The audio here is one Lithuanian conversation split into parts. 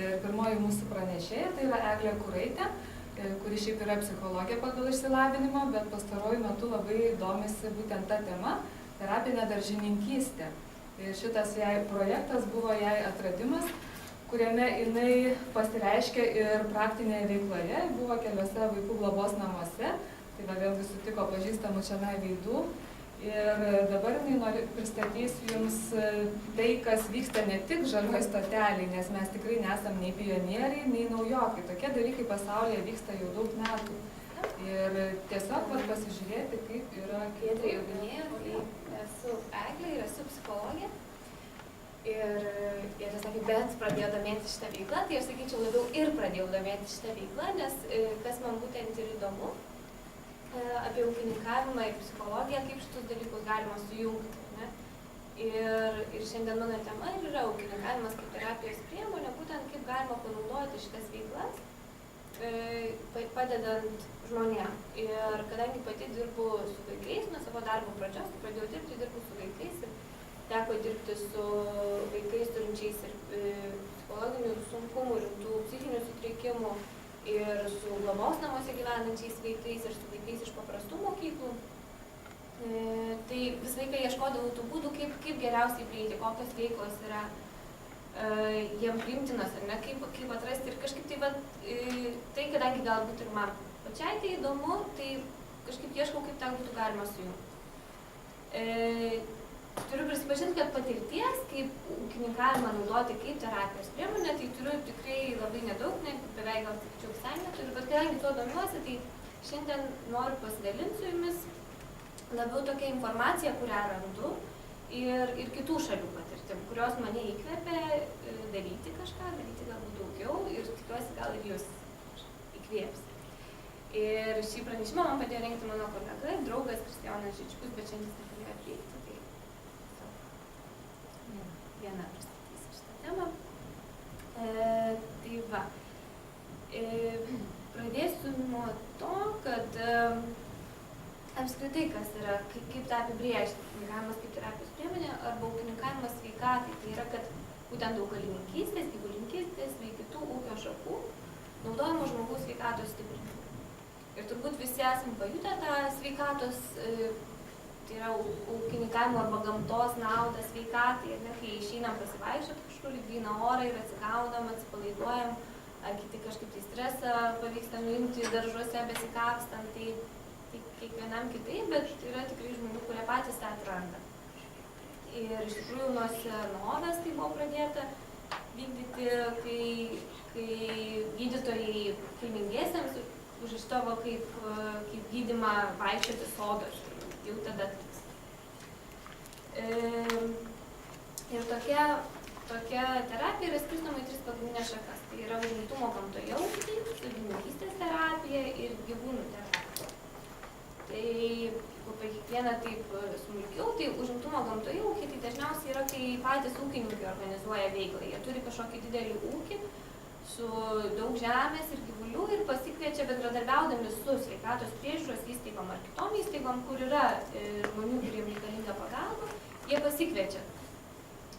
Ir pirmoji mūsų pranešėja tai yra Eglė Kuraitė, kuri šiaip yra psichologė pagal išsilavinimą, bet pastaruoju metu labai domisi būtent ta tema – terapinė daržininkystė. Ir šitas projektas buvo jai atradimas, kuriame jinai pasireiškia ir praktinėje veikloje, buvo keliose vaikų globos namuose, tai vėlgi sutiko pažįstamų čianai veidų. Ir dabar jinai pristatys jums tai, kas vyksta ne tik žalioj stotelėj, nes mes tikrai nesam nei pionieriai, nei naujokai. Tokie dalykai pasaulyje vyksta jau daug metų. Ir tiesiog pasižiūrėti, kaip yra... Giedrė jau minėjo, tai esu Eglė ir esu psichologė. Ir jie sakė, bet pradėjo domėti šitą veiklą, tai aš sakyčiau labiau ir pradėjau domėti šitą veiklą, nes kas man būtent ir įdomu, apie ūkininkavimą ir psichologiją, kaip šitus dalykus galima sujungti. Ne? Ir šiandien mano tema yra ūkininkavimas kaip terapijos priemonė, būtent kaip galima panaudoti šitas veiklas, padedant žmonėm. Ir kadangi pati dirbu su vaikais, nuo savo darbo pradžios, kai pradėjau dirbti, dirbu su vaikais ir teko dirbti su vaikais turinčiais ir psichologinių sunkumų, rimtų psichinių sutrikimų, ir su globos namuose gyvenančiais vaikais, ir su vaikais iš paprastų mokyklų. Tai visą laiką ieškodavau tų būdų, kaip geriausiai prieiti, kokios veiklos yra jiem priimtinos, ar ne, kaip atrasti. Ir kažkaip tai, kadangi galbūt ir man pačiai tai įdomu, tai kažkaip ieškau, kaip tą būtų galima sujungti. Turiu prisipažinti, kad patirties, kaip ūkininkavimą naudoti kaip terapijos priemonę, tai turiu tikrai labai nedaug, beveik gal sakyčiau visai neturiu, bet kadangi tuo domiuosi, tai šiandien noriu pasidalinti su jumis labiau tokia informacija, kurią randu, ir kitų šalių patirtim, kurios mane įkvėpė daryti kažką, daryti galbūt daugiau ir tikiuosi gal ir jūs įkvėps. Ir šį pranešimą man padėjo rengti mano kolega ir draugas Kristijonas Žičkus, bet šiandien jis negalėjo atvykti. Viena pristatysiu šitą temą. Tai va. Pradėsiu nuo to, kad apskritai kas yra, kaip tą apibrėžti. Ūkininkavimas kaip terapijos priemonė arba ūkininkavimas sveikatai. Tai yra, kad būtent augalininkystės, gyvulininkystės bei kitų ūkio šakų naudojama žmogaus sveikatos stiprinimui. Ir turbūt visi esam pajutę tą sveikatos tai yra ūkininkavimo arba gamtos naudą sveikatai, kai išeinam pasivaikščioti kažkur į gryną orą ir atsigaunam, atsipalaiduojam, ar kiti kažkaip tai stresą pavyksta nuimti daržuose besikapstant, tai kiekvienam kitaip, bet yra tikrai žmonių, kurie patys tą atranda. Ir iš tikrųjų nuo senovės tai buvo pradėta vykdyti, kai gydytojai kilmingiesiems užrašydavo kaip gydymą vaikščioti sodos. Jau tada atliks. Ir tokia terapija yra skirstoma į 3 pagrindinės šakas. Tai yra užimtumo gamtoje ūkiai, sodininkystės terapija ir gyvūnų terapija. Tai apie kiekvieną taip smulkiau, tai užimtumo gamtoje ūkiai tai dažniausiai yra, kai patys ūkininkai organizuoja veiklą. Jie turi kažkokį didelį ūkį su daug žemės ir gyvulių ir pasikviečia bendradarbiaudami su sveikatos priežiūros įstaigom ar kitom įstaigom, kur yra žmonių, kuriem reikalinga pagalba, jie pasikviečia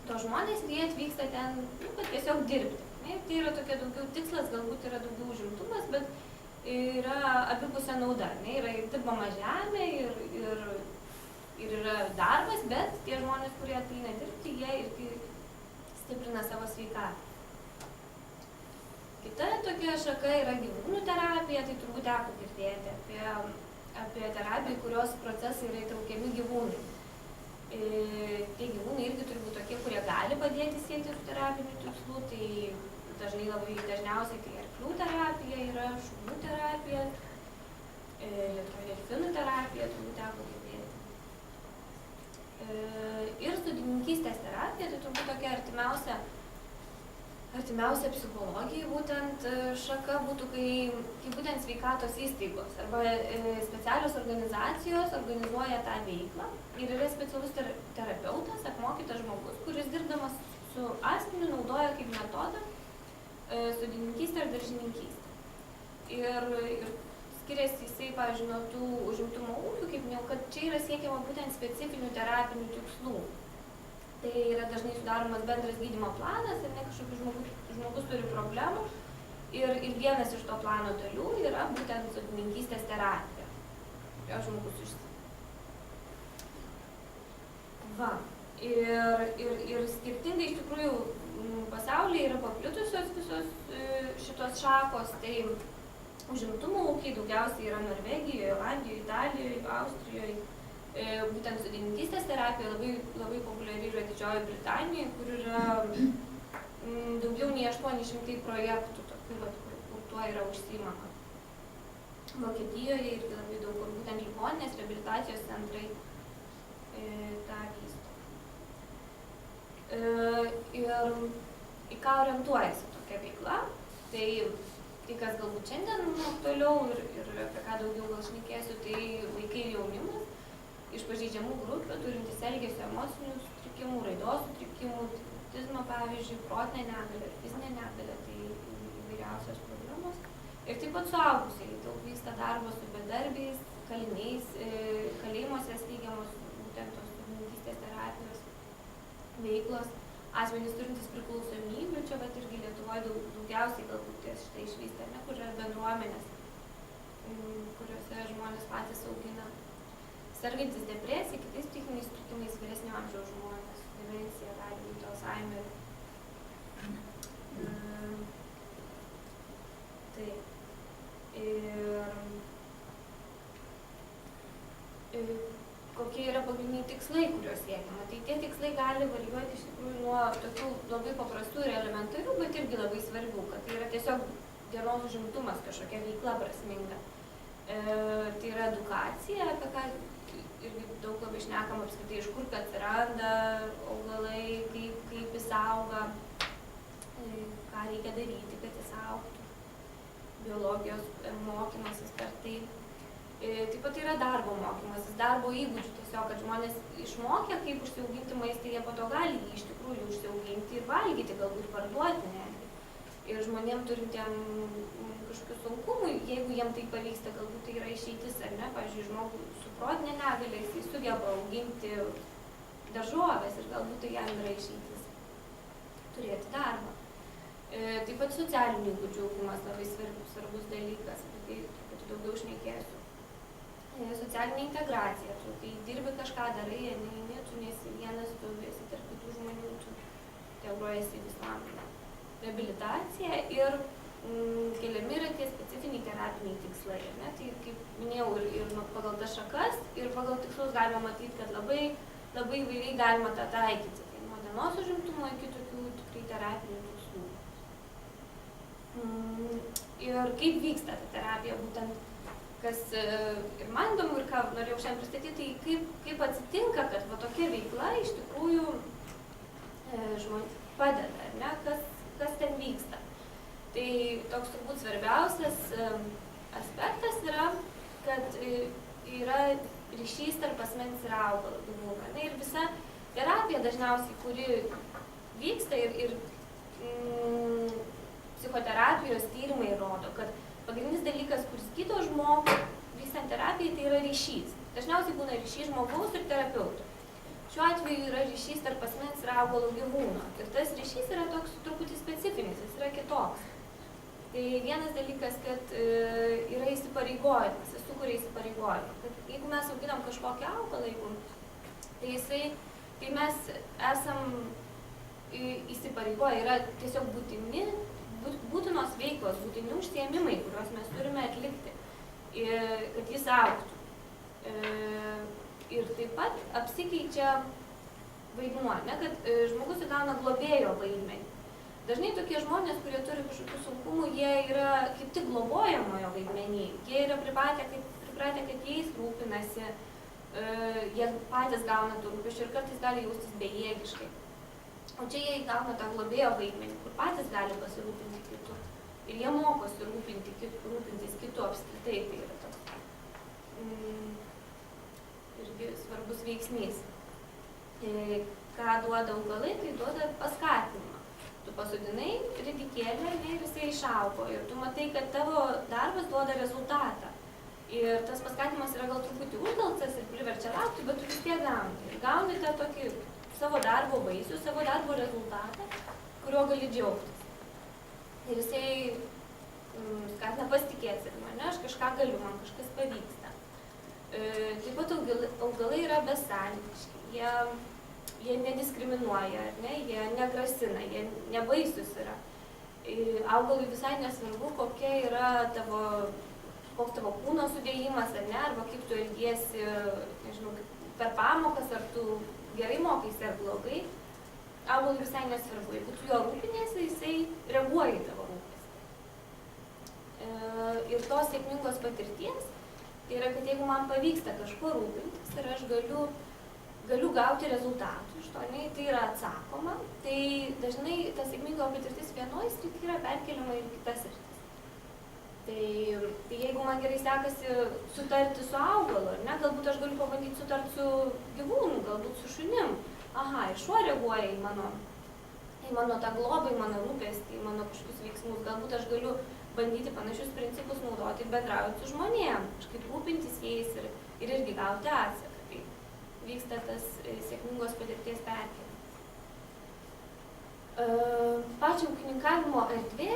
tos žmonės ir jie atvyksta ten, kad tiesiog dirbti. Tai yra tokia daugiau tikslas, galbūt yra daugiau užimtumas, bet yra abipusė nauda. Yra dirbama žemė ir yra darbas, bet tie žmonės, kurie ateina dirbti, jie irgi stiprina savo sveikatą. Kita tokia šaka yra gyvūnų terapija, tai turbūt teko girdėti apie terapiją, kurios procesai yra įtraukiami gyvūnai. Tie gyvūnai irgi turi būti tokie, kurie gali padėti siekti tų terapinių tikslų, tai dažniausiai tai arklių terapija yra, šunų terapija, Lietuvoje delfinų terapija, turbūt teko girdėti. Ir sodininkystės terapija, tai turbūt tokia artimiausia psichologijai būtent šaka būtų, kai būtent sveikatos įstaigos arba specialios organizacijos organizuoja tą veiklą ir yra specialus terapeutas, apmokytas žmogus, kuris dirbdamas su asmeniu naudoja kaip metodą sodininkystę ir daržininkystę. Ir skiriasi jisai, pavyzdžiui, nuo tų užimtumo ūkių, kaip minėjau, kad čia yra siekiama būtent specifinių terapinių tikslų. Tai yra dažnai sudaromas bendras gydymo planas ir ne kažkokių žmogus turi problemų ir vienas iš to plano dalių yra būtent sodininkystės terapija. Jo žmogus užsiima. Va. Ir skirtingai iš tikrųjų pasaulyje yra paplitusios visos šitos šakos, tai užimtumo ūkiai daugiausiai yra Norvegijoje, Olandijoje, Italijoje, Austrijoje. Būtent sodininkystės terapija labai populiari yra Didžiojoje Britanijoje, kur yra daugiau nei 800 projektų, tokių, kur tuo yra užsiimama. Vokietijoje irgi labai daug, kur būtent ligoninės, reabilitacijos centrai tą vysto. Ir į ką orientuojasi tokia veikla, tai kas galbūt šiandien aktualiau ir apie ką daugiau gal šnekėsiu, tai vaikai ir jaunimas iš pažeidžiamų grupių, turintys elgesio emocinių sutrikimų, raidos sutrikimų, autizmo pavyzdžiui, protinė negalė, fizinė negalė, tai įvairiausios problemos. Ir taip pat suaugusiai, daug vyksta darbo su bedarbiais, kaliniais, kalėjimuose steigiamos būtent tos sodininkystės terapijos veiklos, asmenys turintys priklausomybių, čia vat irgi Lietuvoje daugiausiai galbūt štai išvysta, ne, kur yra bendruomenės, kuriuose žmonės patys augina. Sergantis depresija, kitais psichiniais sutrikimais, vyresnio amžiaus žmonės, demencija, gali būti Alzheimer. Taip. Ir kokie yra pagrindiniai tikslai, kuriuos siekiama. Tai tie tikslai gali varijuoti iš tikrųjų nuo tokių labai paprastų ir elementarių, bet irgi labai svarbių, kad tai yra tiesiog dienos užimtumas, kažkokia veikla prasminga. Tai yra edukacija, apie ką irgi daug labai šnekam apskritai, iš kur atsiranda augalai, kaip jis auga, ką reikia daryti, kad jis augtų, biologijos mokymasis per tai. Taip pat yra darbo mokymasis, darbo įgūdžių tiesiog, kad žmonės išmokę, kaip užsiauginti maistą, jie po to gali jį iš tikrųjų užsiauginti ir valgyti, galbūt parduoti netgi. Ir žmonėm turintiem kažkokių sunkumų, jeigu jiem tai pavyksta, galbūt tai yra išeitis, ar ne? Pavyzdžiui, žmogus su protinė negalia, jis sugeba auginti daržoves ir galbūt tai jam yra išeitis turėti darbą. Taip pat socialinių įgūdžių augimas labai svarbus dalykas, apie tai truputį daugiau šnekėsiu. Socialinė integracija, tu kai dirbi kažką darai, neini, tu nesi vienas, tu esi tarp kitų žmonių, tu integruojasi visam. Reabilitacija ir keliami yra tie specifiniai terapiniai tikslai, ne? Tai kaip minėjau, ir pagal tas šakas, ir pagal tikslus galima matyti, kad labai įvairiai galima tą taikyti. Tai nuo dienos užimtumo iki tokių tikrai terapinių tikslų. Ir kaip vyksta ta terapija, būtent kas ir man įdomu, ir ką norėjau šiandien pristatyti, tai kaip atsitinka, kad va tokia veikla iš tikrųjų žmonėms padeda, ne? Kas ten vyksta. Tai toks turbūt svarbiausias aspektas yra, kad yra ryšys tarp asmens ir augalo gyvūno. Ir visa terapija dažniausiai, kuri vyksta ir psichoterapijos tyrimai rodo, kad pagrindinis dalykas, kuris gydo žmogų vykstant terapijai, tai yra ryšys. Dažniausiai būna ryšys žmogaus ir terapeuto. Šiuo atveju yra ryšys tarp asmens ir augalo gyvūno. Ir tas ryšys yra toks truputį specifinis, jis yra kitoks. Tai vienas dalykas, kad yra įsipareigojimas, jis sukuria įsipareigojimą. Kad jeigu mes auginam kažkokį augalą, tai mes esam įsipareigoję, yra tiesiog būtinos veiklos, būtini užsiėmimai, kuriuos mes turime atlikti, kad jis augtų. Ir taip pat apsikeičia vaidmuo, ne, kad žmogus įgauna globėjo vaidmenį. Dažnai tokie žmonės, kurie turi kažkokių sunkumų, jie yra kaip tik globojamojo vaidmenį. Jie yra pripratę, kad jais rūpinasi, jie patys gauna tų rūpesčių ir kartais gali jaustis bejėgiškai. O čia jie įgauna tą globėjo vaidmenį, kur patys gali pasirūpinti kitu. Ir jie mokosi rūpintis kitu apskritai. Tai yra toks irgi svarbus veiksnys. Ką duoda augalai, tai duoda paskatinimą. Tu pasodinai ridikėlę ir jisai išaugo. Ir tu matai, kad tavo darbas duoda rezultatą. Ir tas paskatinimas yra gal truputį uždelstas ir priverčia laukti, bet tu vis tiek gauni. Ir gauni tą tokį savo darbo vaisių, savo darbo rezultatą, kurio gali džiaugtis. ir jisai skatina pasitikėti savimi, ne, aš kažką galiu, man kažkas pavyksta. Taip pat augalai yra besąlygiški, jie nediskriminuoja, ne, jie negrasina, jie nebaisus yra. Augalui visai nesvarbu, koks tavo kūno sudėjimas, ar ne, arba kaip tu elgiesi, nežinau, per pamokas, ar tu gerai mokaisi ar blogai. Augalui visai nesvarbu, jeigu tu jo rūpinėsi, jisai reaguoja į tavo rūpestį. Ir tos sėkmingos patirties, tai yra, kad jeigu man pavyksta kažkuo rūpintis ir aš galiu gauti rezultatų iš to, ne, tai yra atsakoma, tai dažnai ta sėkmingo patirtis vienoje srityje yra perkeliama ir kitas sritis. Tai jeigu man gerai sekasi sutarti su augalu, ne, galbūt aš galiu pabandyti sutarti su gyvūnu, galbūt su šunim. Aha, ir šuo reaguoja į mano tą globą, į mano rūpestį, į mano kažkokius veiksmus. Galbūt aš galiu bandyti panašius principus naudoti bendraujant su žmonėm, kažkaip rūpintis jais ir irgi gauti atsaką. Tai vyksta tas sėkmingos patirties perkėlimas. Pačio ūkininkavimo erdvė,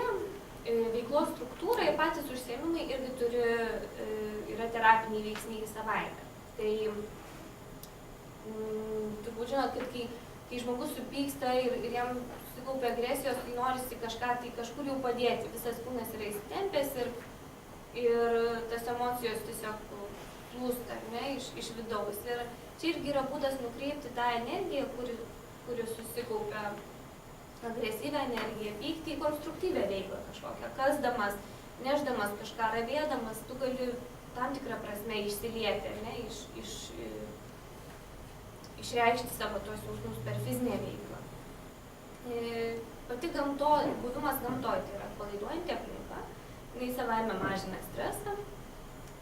veiklos struktūra ir patys užsiėmimai irgi yra terapiniai veiksniai savaime. Tai turbūt žinot, kad kai žmogus supyksta ir jam susikaupia agresijos, tai norisi kažką, tai kažkur jau padėti. Visas kūnas yra įsitempęs ir tas emocijos tiesiog plūsta, ne, iš vidaus. Ir čia irgi yra būdas nukreipti tą energiją, kuri susikaupia, agresyvią energiją, pyktį į konstruktyvią veiklą kažkokią. Kasdamas, nešdamas kažką, ravėdamas, tu gali tam tikrą prasme išsilieti, ne, išreikšti savo tos jausmus per fizinę veiklą. Pati buvimas gamtoj, tai yra atpalaiduojanti aplinka, jinai savaime mažina stresą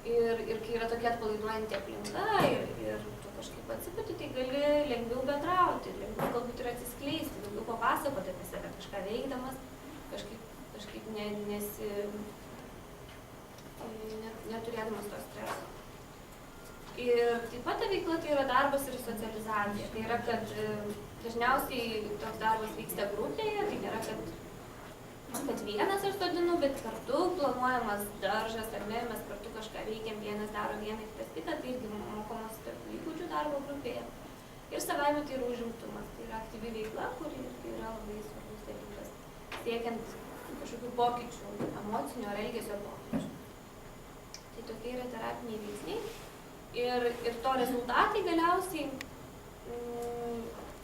ir kai yra tokia atpalaiduojanti aplinka ir tu kažkaip atsipūti, tai gali lengviau bendrauti, lengviau galbūt ir atsiskleisti, daugiau papasakoti apie save, kažką veikdamas, kažkaip neturėdamas to streso. Ir taip pat ta veikla tai yra darbas ir socializacija. Tai yra, kad dažniausiai toks darbas vyksta grupėje, tai nėra, kad vienas aš sodinu, bet kartu planuojamas daržas, ar ne, mes kartu kažką veikiam, vienas daro vieną, kitas kitą, tai irgi mokomas tarp įgūdžių darbo grupėje. Ir savaime tai yra užimtumas, tai yra aktyvi veikla, kuri yra labai svarbus dalykas, siekiant kažkokių pokyčių, emocinio ar elgesio pokyčių. Tai tokie yra terapiniai veiksniai. Ir to rezultatai galiausiai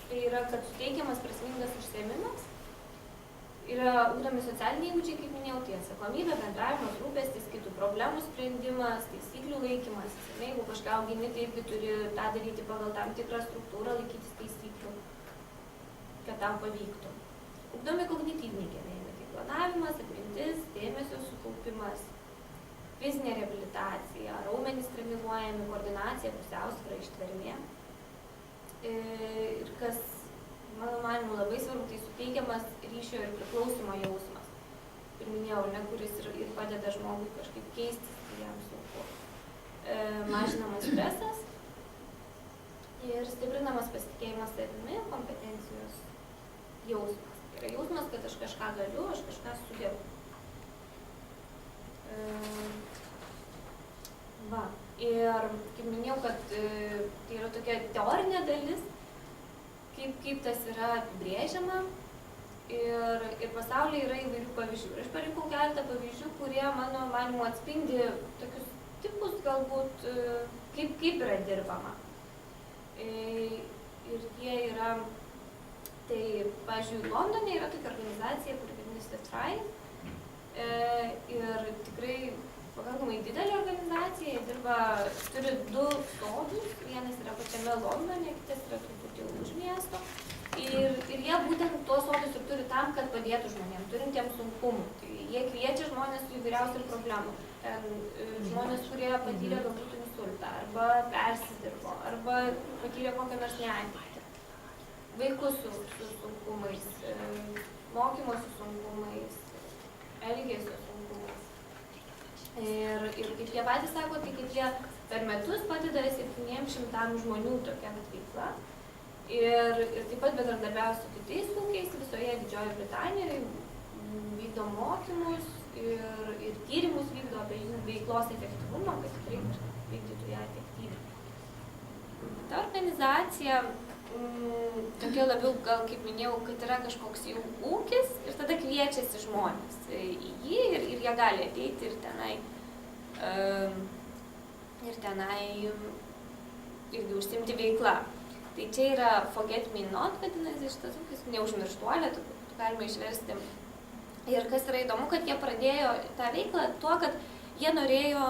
tai yra, kad suteikiamas prasmingas užsiėmimas, yra ugdomi socialiniai įgūdžiai, kaip minėjau, tai atsakomybė, bendravimas, rūpestis, kitų problemų sprendimas, taisyklių laikymas. Jeigu kažką augini, tai irgi turi tą daryti pagal tam tikrą struktūrą, laikytis taisyklių, kad tam pavyktų. Ugdomi kognityviniai gebėjimai, tai planavimas, atmintis, dėmesio sukaupimas, fizinė reabilitacija, raumenys treniruojami, koordinacija, pusiausvyra, ištvermė. Ir kas, mano manymu, labai svarbu, tai suteikiamas ryšio ir priklausimo jausmas. Ir minėjau, ne, kuris ir padeda žmogui kažkaip keistis, kai jam sunku. Mažinamas stresas ir stiprinamas pasitikėjimas savimi, kompetencijos jausmas. Tai yra jausmas, kad aš kažką galiu, aš kažką sugebu. Ir kaip minėjau, kad tai yra tokia teorinė dalis, kaip tas yra apibrėžiama ir pasaulyje yra įvairių pavyzdžių. Ir aš parinkau keletą pavyzdžių, kurie mano manymu atspindi tokius tipus galbūt, kaip yra dirbama. Ir jie yra, tai, pavyzdžiui, Londone yra tokia organizacija, kuri vadinasi Thrive. Ir tikrai pakankamai didelė organizacija, jie turi 2 sodus, vienas yra pačiame Londone, kitas yra truputį už miesto. Ir jie būtent tuos sodus ir turi tam, kad padėtų žmonėms, turintiems sunkumų. Tai jie kviečia žmonės su įvairiausių problemų. Žmonės, kurie patyrė galbūt insultą, arba persidirbo, arba patyrė kokią nors netektį. Vaikus su sunkumais, mokymosi sunkumais, elgesio sunkumais. Ir kaip jie patys sako, tai kad jie per metus padeda 700 žmonių tokia veikla. Ir taip pat bendradarbiauja su kitais ūkiais visoje Didžiojoje Britanijoje, vykdo mokymus ir tyrimus vykdo apie jų veiklos efektyvumą, kad tikrai vykdytų ją efektyviai. Ta organizacija tokia labiau, gal kaip minėjau, kad yra kažkoks jau ūkis ir tada kviečiasi žmonės į jį ir jie gali ateiti ir tenai irgi užsimti veiklą. Tai čia yra Forget Me Not, vadinasi, šitas ūkis, neužmirštuolė, galima išversti. Ir kas yra įdomu, kad jie pradėjo tą veiklą tuo, kad jie norėjo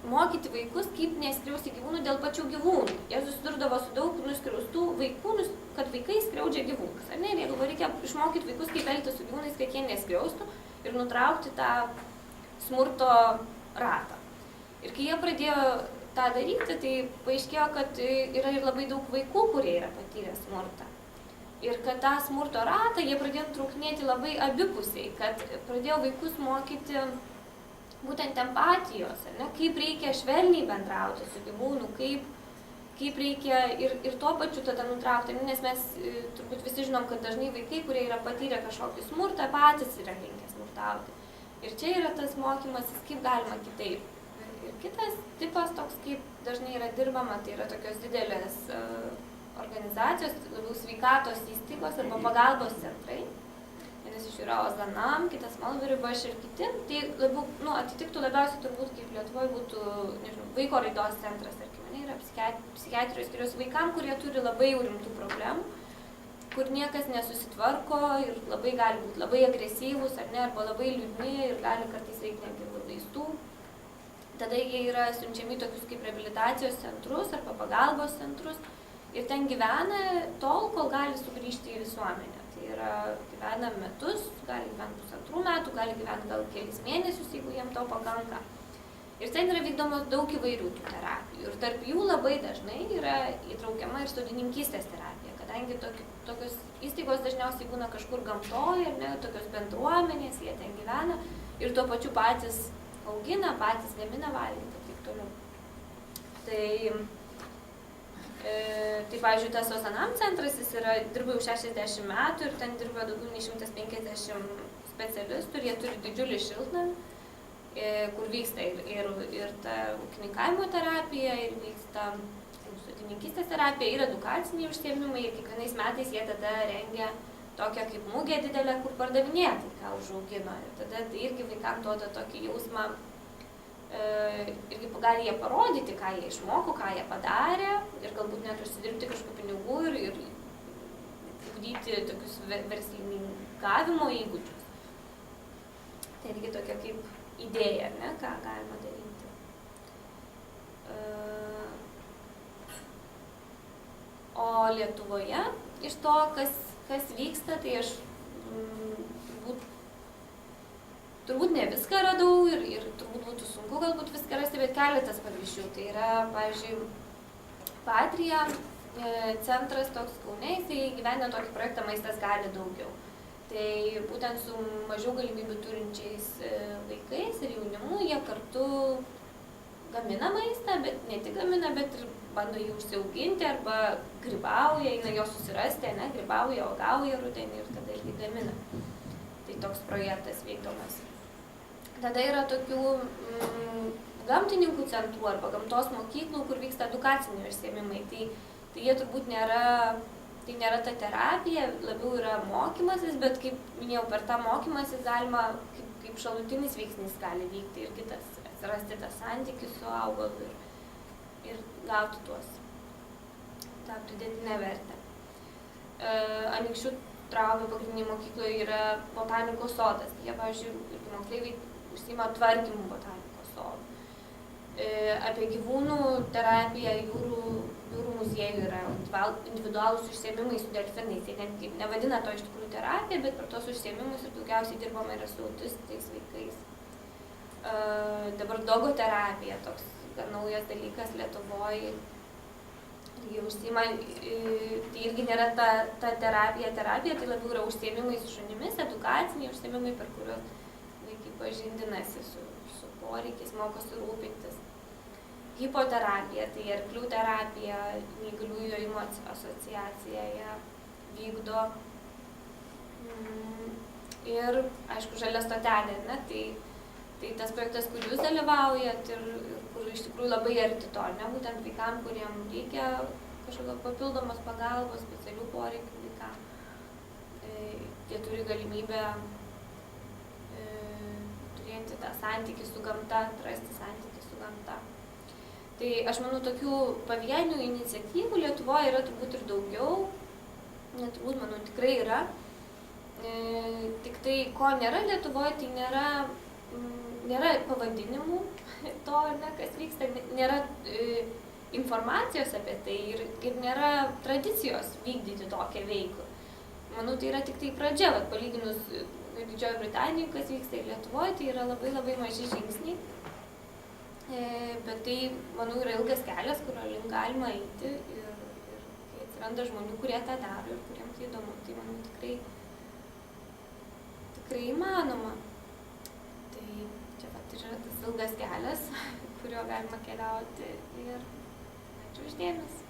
mokyti vaikus, kaip neskriausti gyvūnų dėl pačių gyvūnų. Jie susidurdavo su daug nuskriaustų vaikų, kad vaikai skriaudžia gyvūnus. Ir jie galvoja, reikia išmokyti vaikus, kaip elgtis su gyvūnais, kad jie neskriaustų ir nutraukti tą smurto ratą. Ir kai jie pradėjo tą daryti, tai paaiškėjo, kad yra ir labai daug vaikų, kurie yra patyrę smurtą. Ir kad tą smurto ratą jie pradėjo truknėti labai abipusiai, kad pradėjo vaikus mokyti būtent empatijos, ne? Kaip reikia švelniai bendrauti su gyvūnu, kaip reikia ir tuo pačiu tada nutraukti, nes mes turbūt visi žinom, kad dažnai vaikai, kurie yra patyrę kažkokį smurtą, patys yra linkę smurtauti. Ir čia yra tas mokymasis, kaip galima kitaip. Ir kitas tipas toks, kaip dažnai yra dirbama, tai yra tokios didelės organizacijos, labiau sveikatos įstaigos arba pagalbos centrai. Vienas iš jų yra Ozanam, kitas Malveribaš ir kiti. Tai labiau, atitiktų labiausiai turbūt, kaip Lietuvoje būtų, nežinau, vaiko raidos centras, tarkim, yra psichiatrijos skyrius vaikam, kurie turi labai rimtų problemų, kur niekas nesusitvarko ir labai gali būti labai agresyvūs, arba labai liūdni ir gali kartais reikia netgi vaistų. Tada jie yra siunčiami tokius kaip reabilitacijos centrus arba pagalbos centrus ir ten gyvena tol, kol gali sugrįžti į visuomenę. Tai yra gyvena metus, gali gyventi 2 metų, gali gyventi gal kelis mėnesius, jeigu jiem to pakanka. Ir ten yra vykdomos daug įvairių tų terapijų. Ir tarp jų labai dažnai yra įtraukiama ir sodininkystės terapija, kadangi tokios įstaigos dažniausiai būna kažkur gamtoje, tokios bendruomenės, jie ten gyvena ir tuo pačiu patys augina, patys gamina valgyti ir taip toliau. Tai pavyzdžiui, tas Ozanam centras, jis dirba jau 60 metų ir ten dirba daugiau nei 150 specialistų ir jie turi didžiulį šiltnamį, kur vyksta ir ta ūkininkavimo terapija, ir vyksta sodininkystės terapija, ir edukaciniai užsiėmimai, ir kiekvienais metais jie tada rengia tokią kaip mugę didelę, kur pardavinėja tai, ką užaugino. Ir tada tai irgi vaikams duoda tokį jausmą, irgi gali jie parodyti, ką jie išmoko, ką jie padarė ir galbūt net užsidirbti kažkokių pinigų ir ugdyti tokius verslininkavimo įgūdžius. Tai irgi tokia kaip idėja, ką galima daryti. O Lietuvoje iš to, kas vyksta, tai aš turbūt ne viską radau ir turbūt būtų sunku galbūt viską rasti, bet keletas pavyzdžių. Tai yra, pavyzdžiui, Patrija centras toks Kaune, jisai gyvena tokį projektą Maistas gali daugiau. Tai būtent su mažiau galimybių turinčiais vaikais ir jaunimu jie kartu gamina maistą, bet ne tik gamina, bet ir bando jį užsiauginti arba grybauja, eina jo susirasti, grybauja, uogauja rudenį ir tada irgi gamina. Tai toks projektas vykdomas. Tada yra tokių gamtininkų centrų arba gamtos mokyklų, kur vyksta edukaciniai užsiėmimai. Tai jie turbūt nėra ta terapija, labiau yra mokymasis, bet kaip minėjau, per tą mokymasis galima, kaip šalutinis veiksnys gali vykti ir kitas, atsirasti tas santykis su augalu ir gauti tą pridėtinę vertę. Anykščių Traubio pagrindinėje mokykloje yra botanikos sodas. Jie, pavyzdžiui, moksleiviai užsiima tvarkymu botanikos sodų. Apie gyvūnų terapiją jūrų muziejų yra individualūs užsiėmimai su delfinais. Jie net nevadina to iš tikrųjų terapija, bet per tos užsiėmimus ir daugiausiai dirbama yra su autistais vaikais. Dabar dogoterapija, toks naujas dalykas Lietuvoje. Jie užsiima, tai irgi nėra ta terapija, tai labiau yra užsiėmimai su šunimis, edukaciniai užsiėmimai, per kuriuos vaikai pažindinasi su poreikiais, mokosi rūpintis. Hipoterapija, tai arklių terapija, neįgaliųjų jojimo asociacija ją vykdo. ir, aišku, žalia stotelė, ne? Tai tas projektas, kur jūs dalyvaujat ir kur iš tikrųjų labai arti to, ne? Būtent vaikam, kuriem reikia kažkokio papildomos pagalbos, specialių poreikių vaikam. Jie turi galimybę turėti tą santykį su gamta, atrasti santykį su gamta. Tai aš manau, tokių pavienių iniciatyvų Lietuvoje yra turbūt ir daugiau. Turbūt, manau, tikrai yra. Tik tai, ko nėra Lietuvoje, tai nėra pavadinimų to, ne, kas vyksta, nėra informacijos apie tai ir nėra tradicijos vykdyti tokią veiklą. Manau, tai yra tik tai pradžia, palyginus Didžioji Britanija, kas vyksta ir Lietuvoje, tai yra labai labai maži žingsniai. Bet tai, manau, yra ilgas kelias, kurio link galima eiti ir kai atsiranda žmonių, kurie tą daro ir kuriems tai įdomu, tai manau tikrai įmanoma. Tai čia pat yra tas ilgas kelias, kurio galima keliauti ir ačiū už dėmesį.